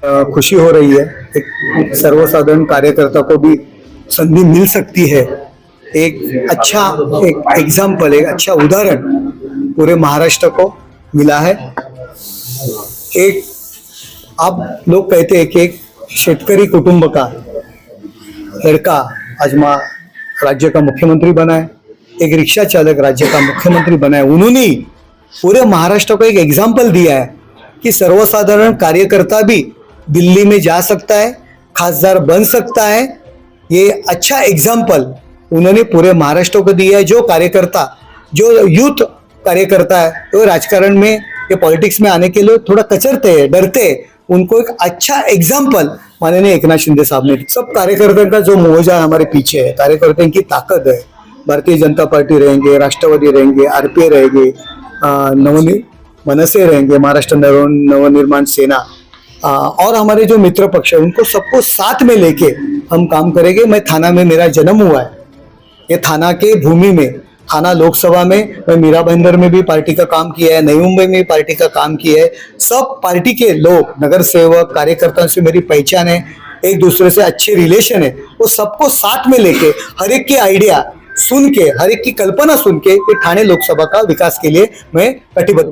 खुशी हो रही है। एक सर्वसाधारण कार्यकर्ता को भी संधि मिल सकती है। एक अच्छा एक एग्जाम्पल, एक अच्छा उदाहरण पूरे महाराष्ट्र को मिला है। एक आप लोग कहते हैं कि एक शेतकरी कुटुंब का लड़का आज राज्य का मुख्यमंत्री बना है, एक रिक्शा चालक राज्य का मुख्यमंत्री बना है। उन्होंने पूरे महाराष्ट्र को एक एग्जाम्पल दिया है कि सर्वसाधारण कार्यकर्ता भी दिल्ली में जा सकता है, खासदार बन सकता है। ये अच्छा एग्जाम्पल उन्होंने पूरे महाराष्ट्र को दिया है। जो कार्यकर्ता, जो यूथ कार्यकर्ता है, वो राजकारण में या पॉलिटिक्स में आने के लिए थोड़ा कचरते हैं, डरते हैं, उनको एक अच्छा एग्जाम्पल माननीय एकनाथ शिंदे साहब ने। सब कार्यकर्ताओं का जो मोर्चा हमारे पीछे है, कार्यकर्ताओं की ताकत है। भारतीय जनता पार्टी रहेंगे, राष्ट्रवादी रहेंगे, आरपीआई रहेंगे, मनसे रहेंगे, महाराष्ट्र नवनिर्माण सेना, और हमारे जो मित्र पक्ष है, उनको सबको साथ में लेके हम काम करेंगे। मैं थाना में मेरा जन्म हुआ है, ये थाना के भूमि में, थाना लोकसभा में मैं मीरा भाईंदर में भी पार्टी का काम किया है, नई मुंबई में भी पार्टी का काम किया है। सब पार्टी के लोग, नगर सेवक, कार्यकर्ताओं से मेरी पहचान है, एक दूसरे से अच्छे रिलेशन है। वो सबको साथ में लेके, हर एक की आइडिया सुन के, हर एक की कल्पना सुन के, ये ठाणे लोकसभा का विकास के लिए मैं कटिबद्ध।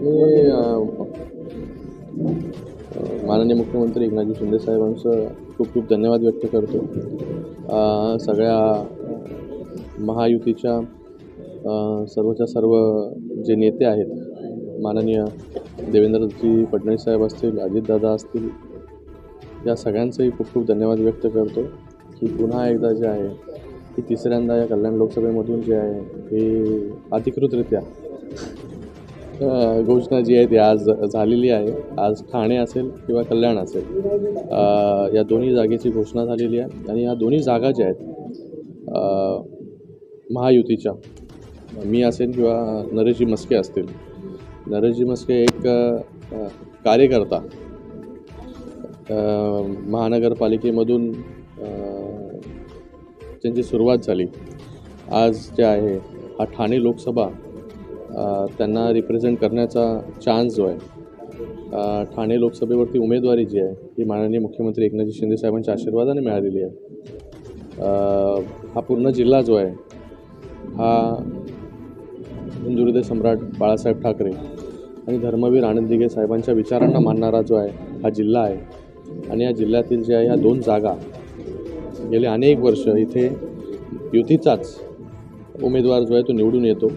माननीय मुख्यमंत्री एकनाथ शिंदे साहेबांचं खूप खूप धन्यवाद व्यक्त करतो। सगळ्या महायुतीच्या सर्वच्या सर्व जे नेते आहेत, माननीय देवेंद्रजी फडणवीस साहेब असतील, अजितदादा असतील, या सगळ्यांचंही खूप खूप धन्यवाद व्यक्त करतो की पुन्हा एकदा जे आहे की तिसऱ्यांदा या कल्याण लोकसभेमधून जे आहे हे अधिकृतरित्या घोषणा जी आहे ती आज झालेली आहे। आज ठाणे असेल किंवा कल्याण असेल, या दोन्ही जागेची घोषणा झालेली आहे। आणि या दोन्ही जागा ज्या आहेत महायुतीच्या, मी असेल किंवा नरेशजी मस्के असतील, नरेशजी मस्के एक कार्यकर्ता महानगरपालिकेमधून त्यांची सुरुवात झाली। आज जे आहे हा ठाणे लोकसभा त्यांना रिप्रेझेंट करण्याचा चान्स जो आहे, ठाणे लोकसभेवरती उमेदवारी जी आहे ही माननीय मुख्यमंत्री एकनाथ शिंदे साहेबांच्या आशीर्वादाने मिळालेली आहे। हा पूर्ण जिल्हा जो आहे हा हिंदुहृदय सम्राट बाळासाहेब ठाकरे आणि धर्मवीर आनंद दिघे साहेबांच्या विचारांना मानणारा जो आहे हा जिल्हा आहे। आणि या जिल्ह्यातील जे आहे ह्या दोन जागा गेले अनेक वर्ष इथे युतीचाच उमेदवार जो आहे तो निवडून येतो।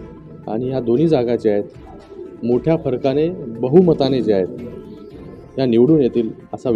आणि ह्या दोन्ही जागा ज्या आहेत मोठ्या फरकाने, बहुमताने जे आहेत या निवडून येतील असा